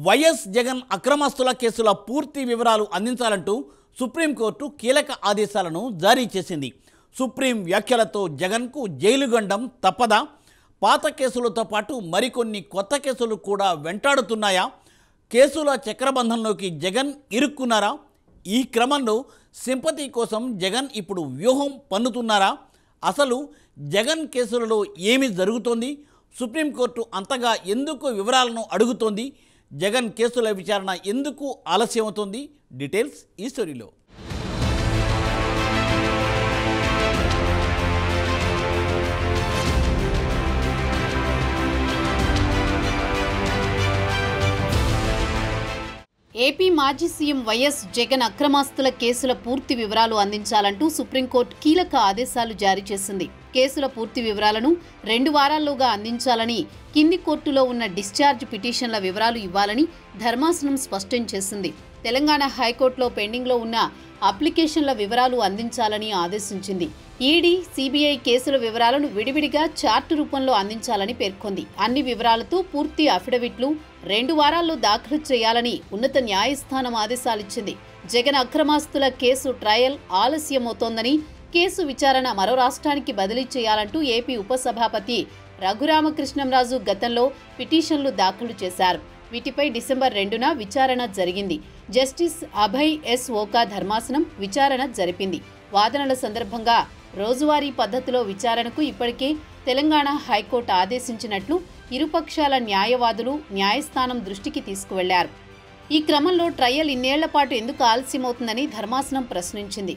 YS Jagan అక్రమస్తుల కేసుల పూర్తి వివరాలు అందించాలంటూ సుప్రీంకోర్టు కీలక ఆదేశాలను జారీ చేసింది. సుప్రీం వ్యాఖ్యలతో జగన్కు జైలు గండం తప్పదా? పాత కేసులతో పాటు మరికొన్ని కొత్త కేసులు కూడా వెంటాడుతున్నాయా? కేసుల చక్రబంధంలోకి జగన్ ఇరుక్కున్నారా? ఈ క్రమంలో సింపతి కోసం జగన్ ఇప్పుడు వ్యూహం పన్నుతున్నారా? అసలు జగన్ కేసులలో ఏమి జరుగుతోంది? సుప్రీంకోర్టు అంతగా ఎందుకు వివరాలను అడుగుతోంది? జగన్ కేసుల విచారణ ఎందుకు ఆలస్యమవుతోంది? డీటెయిల్స్ ఈ స్టోరీలో. ఏపీ మాజీ సీఎం వైఎస్ జగన్ అక్రమాస్తుల కేసుల పూర్తి వివరాలు అందించాలంటూ సుప్రీంకోర్టు కీలక ఆదేశాలు జారీ చేసింది. కేసుల పూర్తి వివరాలను 2 వారాల్లోగా అందించాలని, కింది కోర్టులో ఉన్న డిశ్చార్జ్ పిటిషన్ల వివరాలు ఇవ్వాలని ధర్మాసనం స్పష్టం చేసింది. తెలంగాణ హైకోర్టులో పెండింగ్లో ఉన్న అప్లికేషన్ల వివరాలు అందించాలని ఆదేశించింది. ఈడీ, సిబిఐ కేసుల వివరాలను విడివిడిగా చార్టు రూపంలో అందించాలని పేర్కొంది. అన్ని వివరాలతో పూర్తి అఫిడవిట్లు 2 వారాల్లో దాఖలు చేయాలని ఉన్నత న్యాయస్థానం ఆదేశాలిచ్చింది. జగన్ అక్రమాస్తుల కేసు ట్రయల్ ఆలస్యమవుతోందని, కేసు విచారణ మరో రాష్ట్రానికి బదిలీ చేయాలంటూ ఏపీ ఉపసభాపతి రఘురామకృష్ణంరాజు గతంలో పిటిషన్లు దాఖలు చేశారు. వీటిపై డిసెంబర్ 2న విచారణ జరిగింది. జస్టిస్ అభయ్ ఎస్ ఓకా ధర్మాసనం విచారణ జరిపింది. వాదనల సందర్భంగా రోజువారీ పద్ధతిలో విచారణకు ఇప్పటికే తెలంగాణ హైకోర్టు ఆదేశించినట్లు ఇరుపక్షాల న్యాయవాదులు న్యాయస్థానం దృష్టికి తీసుకువెళ్లారు. ఈ క్రమంలో ట్రయల్ ఇన్నేళ్ల పాటు ఎందుకు ఆలస్యమవుతుందని ధర్మాసనం ప్రశ్నించింది.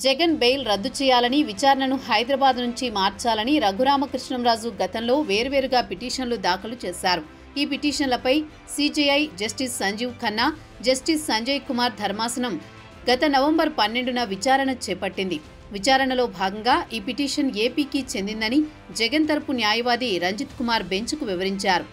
జగన్ బెయిల్ రద్దు చేయాలని, విచారణను హైదరాబాద్ నుంచి మార్చాలని రఘురామకృష్ణంరాజు గతంలో వేర్వేరుగా పిటిషన్లు దాఖలు చేశారు. ఈ పిటిషన్లపై CJI justice Sanjiv Khanna, justice Sanjay Kumar ధర్మాసనం గత నవంబర్ 12న విచారణ చేపట్టింది. విచారణలో భాగంగా ఈ పిటిషన్ ఏపీకి చెందిందని జగన్ తరపు న్యాయవాది రంజిత్ కుమార్ బెంచ్కు వివరించారు.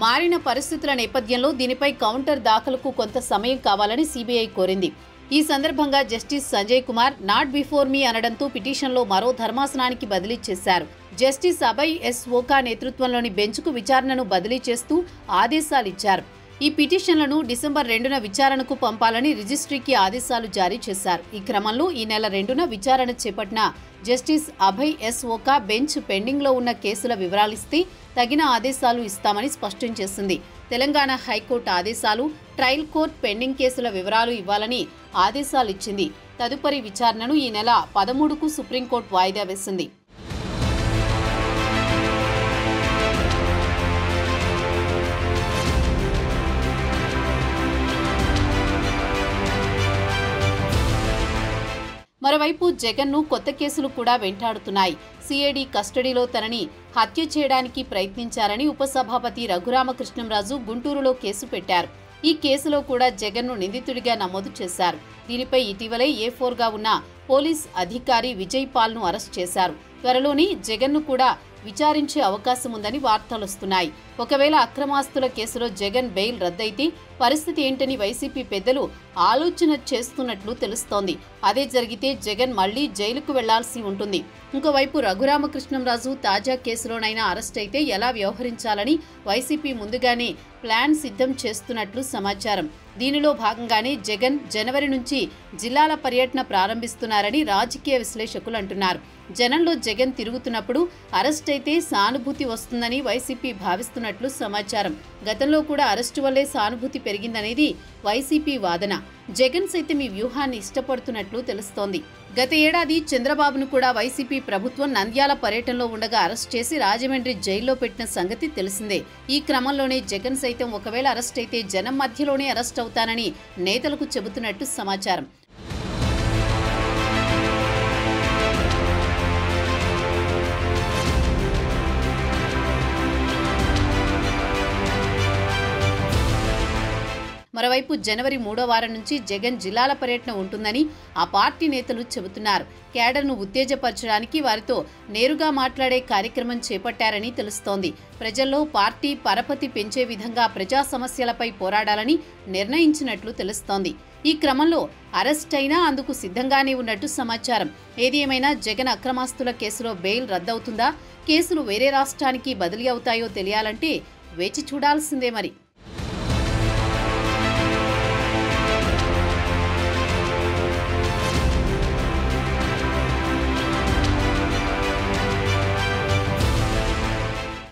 మారిన పరిస్థితుల నేపథ్యంలో దీనిపై కౌంటర్ దాఖలుకు కొంత సమయం కావాలని సిబిఐ కోరింది. ఈ సందర్భంగా justice Sanjay Kumar not before me అనడంతో పిటిషన్లో మరో ధర్మాసనానికి బదిలీ చేశారు. జస్టిస్ అభయ్ ఎస్ ఓకా నేతృత్వంలోని బెంచ్కు విచారణను బదిలీ చేస్తూ ఆదేశాలిచ్చారు. ఈ పిటిషన్లను డిసెంబర్ 2న విచారణకు పంపాలని రిజిస్ట్రీకి ఆదేశాలు జారీ చేశారు. ఈ క్రమంలో ఈ నెల 2న విచారణ చేపట్టిన జస్టిస్ అభయ్ ఎస్ ఓకా బెంచ్ పెండింగ్లో ఉన్న కేసుల వివరాలిస్తే తగిన ఆదేశాలు ఇస్తామని స్పష్టం చేసింది. తెలంగాణ హైకోర్టు ఆదేశాలు ట్రయల్ కోర్టు పెండింగ్ కేసుల వివరాలు ఇవ్వాలని ఆదేశాలిచ్చింది. తదుపరి విచారణను ఈ నెల 13కు సుప్రీంకోర్టు వాయిదా వేసింది. మరోవైపు జగన్ను కొత్త కేసులు కూడా వెంటాడుతున్నాయి. సిఐడి కస్టడీలో తనని హత్య చేయడానికి ప్రయత్నించారని ఉపసభాపతి రఘురామకృష్ణంరాజు గుంటూరులో కేసు పెట్టారు. ఈ కేసులో కూడా జగన్ను నిందితుడిగా నమోదు చేశారు. దీనిపై ఇటీవలే A4గా ఉన్న పోలీస్ అధికారి విజయ్ పాల్ను అరెస్ట్ చేశారు. త్వరలోనే జగన్ను కూడా విచారించే అవకాశం ఉందని వార్తలొస్తున్నాయి. ఒకవేళ అక్రమాస్తుల కేసులో జగన్ బెయిల్ రద్దయితే పరిస్థితి ఏంటని వైసీపీ పెద్దలు ఆలోచన చేస్తున్నట్లు తెలుస్తోంది. అదే జరిగితే జగన్ మళ్లీ జైలుకు వెళ్లాల్సి ఉంటుంది. ఇంకోవైపు రఘురామకృష్ణంరాజు తాజా కేసులోనైనా అరెస్ట్ అయితే ఎలా వ్యవహరించాలని వైసీపీ ముందుగానే ప్లాన్ సిద్ధం చేస్తున్నట్లు సమాచారం. దీనిలో భాగంగానే జగన్ జనవరి నుంచి జిల్లాల పర్యటన ప్రారంభిస్తున్నారని రాజకీయ విశ్లేషకులు అంటున్నారు. జనంలో జగన్ తిరుగుతున్నప్పుడు అరెస్ట్ అయితే సానుభూతి వస్తుందని వైసీపీ భావిస్తున్నట్లు సమాచారం. గతంలో కూడా అరెస్టు వల్లే సానుభూతి పెరిగిందనేది వైసీపీ వాదన. జగన్ సైతం ఈ వ్యూహాన్ని ఇష్టపడుతున్నట్లు తెలుస్తోంది. గత ఏడాది చంద్రబాబును కూడా వైసీపీ ప్రభుత్వం నంద్యాల పర్యటనలో ఉండగా అరెస్ట్ చేసి రాజమండ్రి జైల్లో పెట్టిన సంగతి తెలిసిందే. ఈ క్రమంలోనే జగన్ సైతం ఒకవేళ అరెస్ట్ అయితే జనం మధ్యలోనే అరెస్ట్ అవుతానని నేతలకు చెబుతున్నట్టు సమాచారం. మరోవైపు జనవరి 3వ వారం నుంచి జగన్ జిల్లాల పర్యటన ఉంటుందని ఆ పార్టీ నేతలు చెబుతున్నారు. క్యాడర్ను ఉత్తేజపరచడానికి వారితో నేరుగా మాట్లాడే కార్యక్రమం చేపట్టారని తెలుస్తోంది. ప్రజల్లో పార్టీ పరపతి పెంచే విధంగా ప్రజా సమస్యలపై పోరాడాలని నిర్ణయించినట్లు తెలుస్తోంది. ఈ క్రమంలో అరెస్ట్ అయినా అందుకు సిద్ధంగానే ఉన్నట్టు సమాచారం. ఏది ఏమైనా జగన్ అక్రమాస్తుల కేసులో బెయిల్ రద్దవుతుందా, కేసులు వేరే రాష్ట్రానికి బదిలీ అవుతాయో తెలియాలంటే వేచి చూడాల్సిందే మరి.